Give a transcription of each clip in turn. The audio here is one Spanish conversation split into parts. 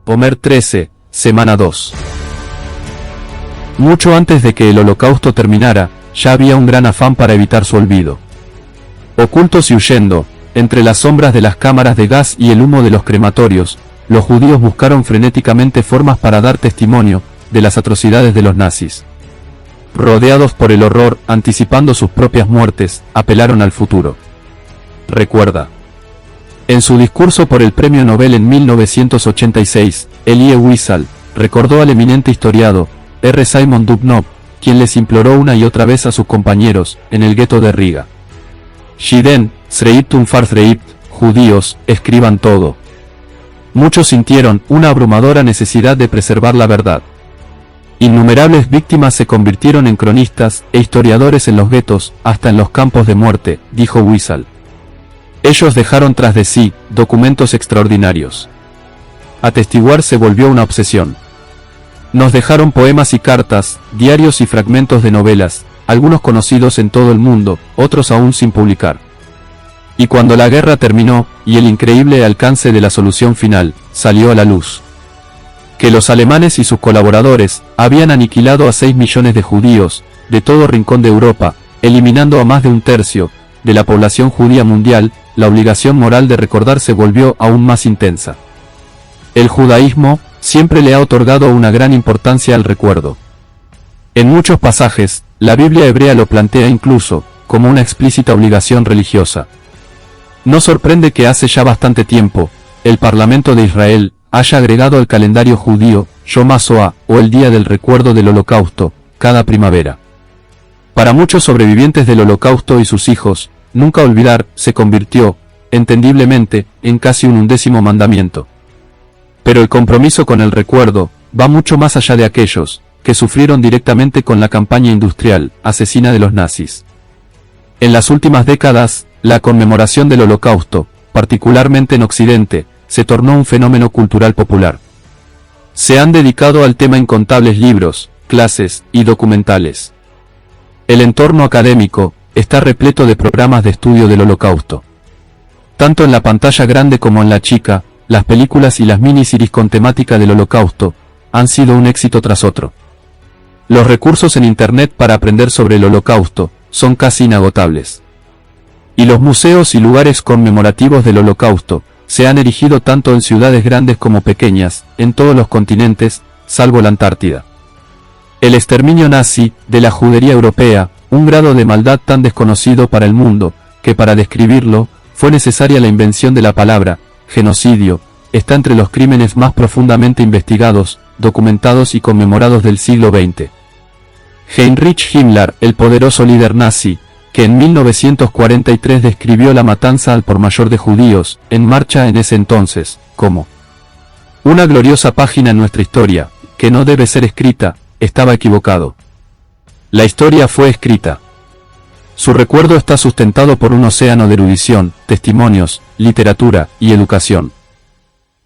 Homer 13, semana 2. Mucho antes de que el Holocausto terminara, ya había un gran afán para evitar su olvido. Ocultos y huyendo, entre las sombras de las cámaras de gas y el humo de los crematorios, los judíos buscaron frenéticamente formas para dar testimonio de las atrocidades de los nazis. Rodeados por el horror, anticipando sus propias muertes, apelaron al futuro. Recuerda. En su discurso por el Premio Nobel en 1986, Elie Wiesel recordó al eminente historiador R. Simon Dubnow, quien les imploró una y otra vez a sus compañeros, en el gueto de Riga: Shiden, Sreitum Farthreit, judíos, escriban todo. Muchos sintieron una abrumadora necesidad de preservar la verdad. Innumerables víctimas se convirtieron en cronistas e historiadores en los guetos, hasta en los campos de muerte, dijo Wiesel. Ellos dejaron tras de sí documentos extraordinarios. Atestiguar se volvió una obsesión. Nos dejaron poemas y cartas, diarios y fragmentos de novelas, algunos conocidos en todo el mundo, otros aún sin publicar. Y cuando la guerra terminó, y el increíble alcance de la solución final salió a la luz, que los alemanes y sus colaboradores habían aniquilado a 6 millones de judíos, de todo rincón de Europa, eliminando a más de un tercio de la población judía mundial, la obligación moral de recordar se volvió aún más intensa. El judaísmo siempre le ha otorgado una gran importancia al recuerdo. En muchos pasajes, la Biblia hebrea lo plantea incluso como una explícita obligación religiosa. No sorprende que hace ya bastante tiempo, el Parlamento de Israel haya agregado al calendario judío Yom HaShoah, o el Día del Recuerdo del Holocausto, cada primavera. Para muchos sobrevivientes del Holocausto y sus hijos, nunca olvidar se convirtió, entendiblemente, en casi un 11º mandamiento. Pero el compromiso con el recuerdo va mucho más allá de aquellos que sufrieron directamente con la campaña industrial asesina de los nazis. En las últimas décadas, la conmemoración del Holocausto, particularmente en Occidente, se tornó un fenómeno cultural popular. Se han dedicado al tema incontables libros, clases y documentales. El entorno académico está repleto de programas de estudio del Holocausto. Tanto en la pantalla grande como en la chica, las películas y las miniseries con temática del Holocausto han sido un éxito tras otro. Los recursos en Internet para aprender sobre el Holocausto son casi inagotables. Y los museos y lugares conmemorativos del Holocausto se han erigido tanto en ciudades grandes como pequeñas, en todos los continentes, salvo la Antártida. El exterminio nazi de la judería europea, un grado de maldad tan desconocido para el mundo, que para describirlo, fue necesaria la invención de la palabra genocidio, está entre los crímenes más profundamente investigados, documentados y conmemorados del siglo XX. Heinrich Himmler, el poderoso líder nazi, que en 1943 describió la matanza al por mayor de judíos, en marcha en ese entonces, como una gloriosa página en nuestra historia, que no debe ser escrita, estaba equivocado. La historia fue escrita. Su recuerdo está sustentado por un océano de erudición, testimonios, literatura y educación.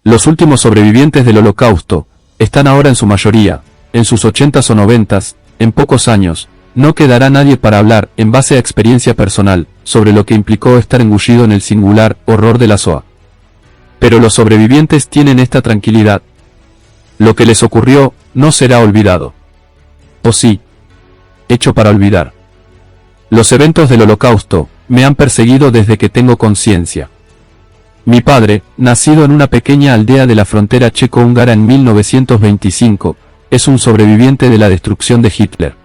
Los últimos sobrevivientes del Holocausto están ahora en su mayoría, en sus 80s o 90s, en pocos años, no quedará nadie para hablar, en base a experiencia personal, sobre lo que implicó estar engullido en el singular horror de la Shoah. Pero los sobrevivientes tienen esta tranquilidad. Lo que les ocurrió no será olvidado. ¿O sí? Hecho para olvidar. Los eventos del Holocausto me han perseguido desde que tengo conciencia. Mi padre, nacido en una pequeña aldea de la frontera checo-húngara en 1925, es un sobreviviente de la destrucción de Hitler.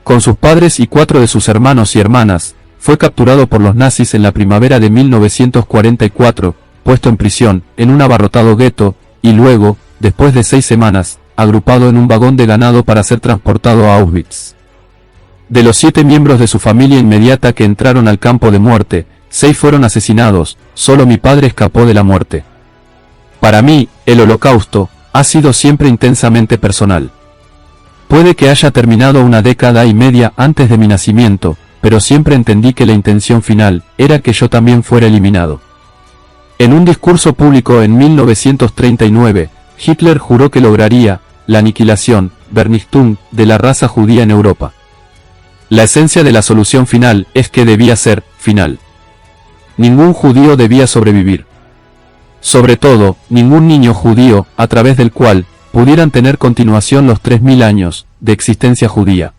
Con sus padres y 4 de sus hermanos y hermanas, fue capturado por los nazis en la primavera de 1944, puesto en prisión, en un abarrotado gueto, y luego, después de 6 semanas, agrupado en un vagón de ganado para ser transportado a Auschwitz. De los 7 miembros de su familia inmediata que entraron al campo de muerte, 6 fueron asesinados, solo mi padre escapó de la muerte. Para mí, el Holocausto ha sido siempre intensamente personal. Puede que haya terminado una década y media antes de mi nacimiento, pero siempre entendí que la intención final era que yo también fuera eliminado. En un discurso público en 1939, Hitler juró que lograría la aniquilación, Vernichtung, de la raza judía en Europa. La esencia de la solución final es que debía ser final. Ningún judío debía sobrevivir. Sobre todo, ningún niño judío, a través del cual pudieran tener continuación los 3000 años de existencia judía.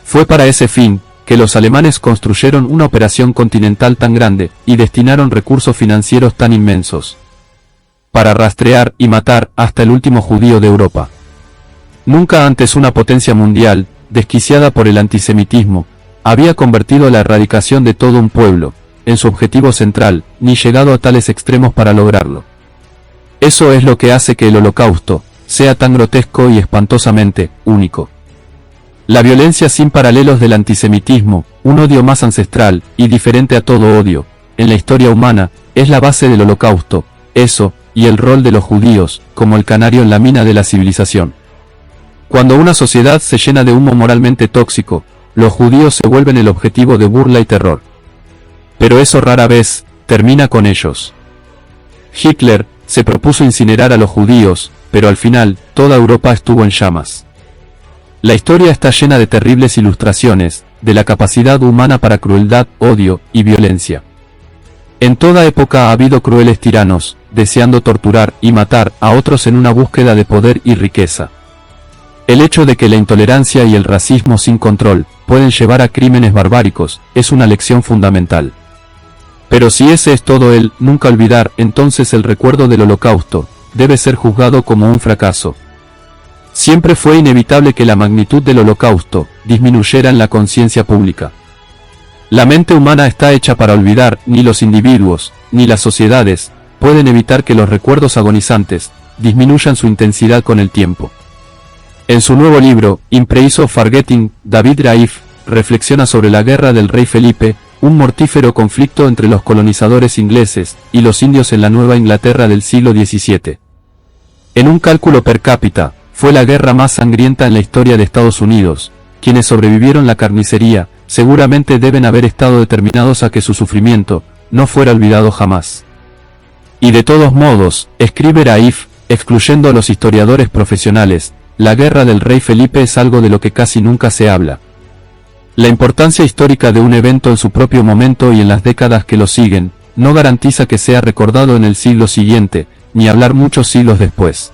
Fue para ese fin que los alemanes construyeron una operación continental tan grande y destinaron recursos financieros tan inmensos para rastrear y matar hasta el último judío de Europa. Nunca antes una potencia mundial, desquiciada por el antisemitismo, había convertido la erradicación de todo un pueblo en su objetivo central, ni llegado a tales extremos para lograrlo. Eso es lo que hace que el Holocausto sea tan grotesco y espantosamente único. La violencia sin paralelos del antisemitismo, un odio más ancestral y diferente a todo odio, en la historia humana, es la base del Holocausto, eso, y el rol de los judíos, como el canario en la mina de la civilización. Cuando una sociedad se llena de humo moralmente tóxico, los judíos se vuelven el objetivo de burla y terror. Pero eso rara vez termina con ellos. Hitler se propuso incinerar a los judíos, pero al final, toda Europa estuvo en llamas. La historia está llena de terribles ilustraciones de la capacidad humana para crueldad, odio y violencia. En toda época ha habido crueles tiranos, deseando torturar y matar a otros en una búsqueda de poder y riqueza. El hecho de que la intolerancia y el racismo sin control pueden llevar a crímenes barbáricos es una lección fundamental. Pero si ese es todo el nunca olvidar, entonces el recuerdo del Holocausto debe ser juzgado como un fracaso. Siempre fue inevitable que la magnitud del Holocausto disminuyera en la conciencia pública. La mente humana está hecha para olvidar, ni los individuos, ni las sociedades, pueden evitar que los recuerdos agonizantes disminuyan su intensidad con el tiempo. En su nuevo libro, In Praise of Forgetting, David Raif reflexiona sobre la guerra del rey Felipe, un mortífero conflicto entre los colonizadores ingleses y los indios en la Nueva Inglaterra del siglo XVII. En un cálculo per cápita, fue la guerra más sangrienta en la historia de Estados Unidos. Quienes sobrevivieron la carnicería, seguramente deben haber estado determinados a que su sufrimiento no fuera olvidado jamás. Y de todos modos, escribe Raif, excluyendo a los historiadores profesionales, la guerra del rey Felipe es algo de lo que casi nunca se habla. La importancia histórica de un evento en su propio momento y en las décadas que lo siguen, no garantiza que sea recordado en el siglo siguiente, ni hablar muchos siglos después.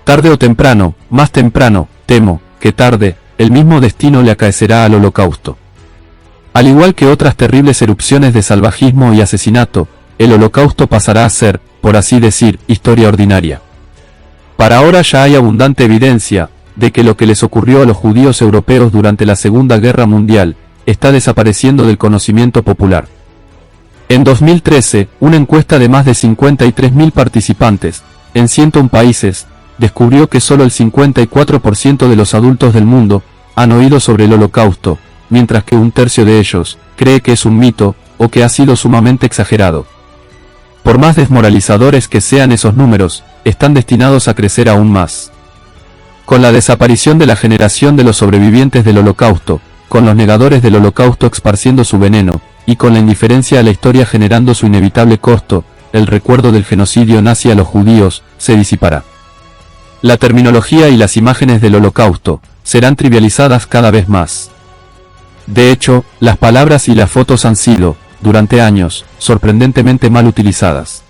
Tarde o temprano, más temprano, temo, que tarde, el mismo destino le acaecerá al Holocausto. Al igual que otras terribles erupciones de salvajismo y asesinato, el Holocausto pasará a ser, por así decir, historia ordinaria. Para ahora ya hay abundante evidencia de que lo que les ocurrió a los judíos europeos durante la Segunda Guerra Mundial está desapareciendo del conocimiento popular. En 2013, una encuesta de más de 53.000 participantes, en 101 países, descubrió que solo el 54% de los adultos del mundo han oído sobre el Holocausto, mientras que un tercio de ellos cree que es un mito o que ha sido sumamente exagerado. Por más desmoralizadores que sean esos números, están destinados a crecer aún más. Con la desaparición de la generación de los sobrevivientes del Holocausto, con los negadores del Holocausto esparciendo su veneno, y con la indiferencia a la historia generando su inevitable costo, el recuerdo del genocidio nazi a los judíos se disipará. La terminología y las imágenes del Holocausto serán trivializadas cada vez más. De hecho, las palabras y las fotos han sido, durante años, sorprendentemente mal utilizadas.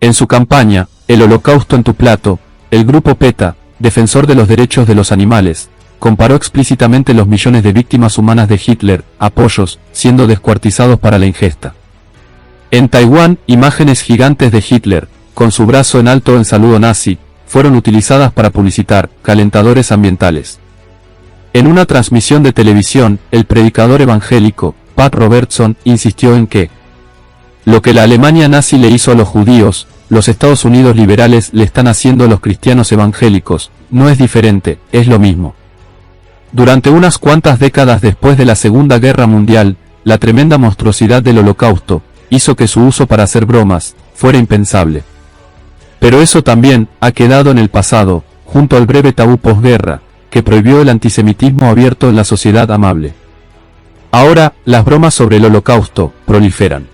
En su campaña, El Holocausto en tu plato, el grupo PETA, defensor de los derechos de los animales, comparó explícitamente los millones de víctimas humanas de Hitler a pollos siendo descuartizados para la ingesta. En Taiwán, imágenes gigantes de Hitler, con su brazo en alto en saludo nazi, fueron utilizadas para publicitar calentadores ambientales. En una transmisión de televisión, el predicador evangélico, Pat Robertson, insistió en que lo que la Alemania nazi le hizo a los judíos, los Estados Unidos liberales le están haciendo a los cristianos evangélicos, no es diferente, es lo mismo. Durante unas cuantas décadas después de la Segunda Guerra Mundial, la tremenda monstruosidad del Holocausto hizo que su uso para hacer bromas fuera impensable. Pero eso también ha quedado en el pasado, junto al breve tabú posguerra, que prohibió el antisemitismo abierto en la sociedad amable. Ahora, las bromas sobre el Holocausto proliferan.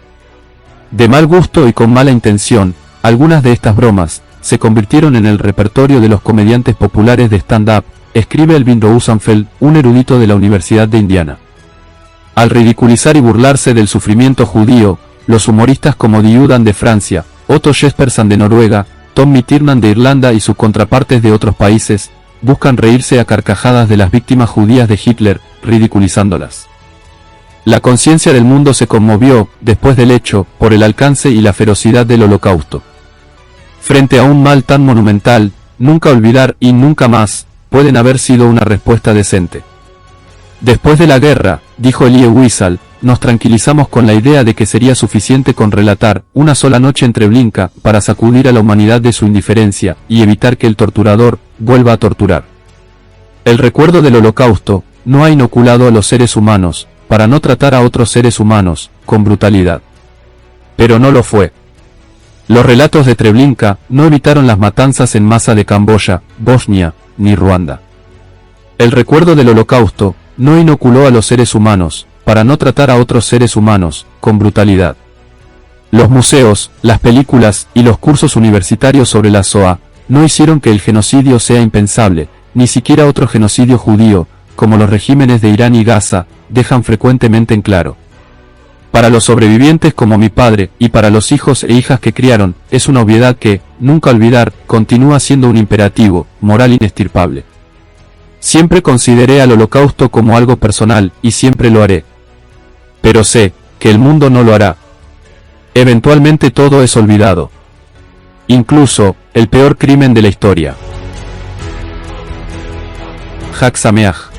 De mal gusto y con mala intención, algunas de estas bromas se convirtieron en el repertorio de los comediantes populares de stand-up, escribe Elvin Rosenfeld, un erudito de la Universidad de Indiana. Al ridiculizar y burlarse del sufrimiento judío, los humoristas como Diudan de Francia, Otto Jespersen de Noruega, Tommy Tiernan de Irlanda y sus contrapartes de otros países, buscan reírse a carcajadas de las víctimas judías de Hitler, ridiculizándolas. La conciencia del mundo se conmovió, después del hecho, por el alcance y la ferocidad del Holocausto. Frente a un mal tan monumental, nunca olvidar y nunca más, pueden haber sido una respuesta decente. Después de la guerra, dijo Elie Wiesel, nos tranquilizamos con la idea de que sería suficiente con relatar una sola noche en Treblinka para sacudir a la humanidad de su indiferencia y evitar que el torturador vuelva a torturar. El recuerdo del Holocausto no ha inoculado a los seres humanos para no tratar a otros seres humanos con brutalidad. Pero no lo fue. Los relatos de Treblinka no evitaron las matanzas en masa de Camboya, Bosnia, ni Ruanda. El recuerdo del Holocausto no inoculó a los seres humanos para no tratar a otros seres humanos con brutalidad. Los museos, las películas y los cursos universitarios sobre la Shoah no hicieron que el genocidio sea impensable, ni siquiera otro genocidio judío, como los regímenes de Irán y Gaza dejan frecuentemente en claro. Para los sobrevivientes como mi padre, y para los hijos e hijas que criaron, es una obviedad que, nunca olvidar, continúa siendo un imperativo moral inestirpable. Siempre consideré al Holocausto como algo personal, y siempre lo haré. Pero sé que el mundo no lo hará. Eventualmente todo es olvidado. Incluso, el peor crimen de la historia. Chag Sameach.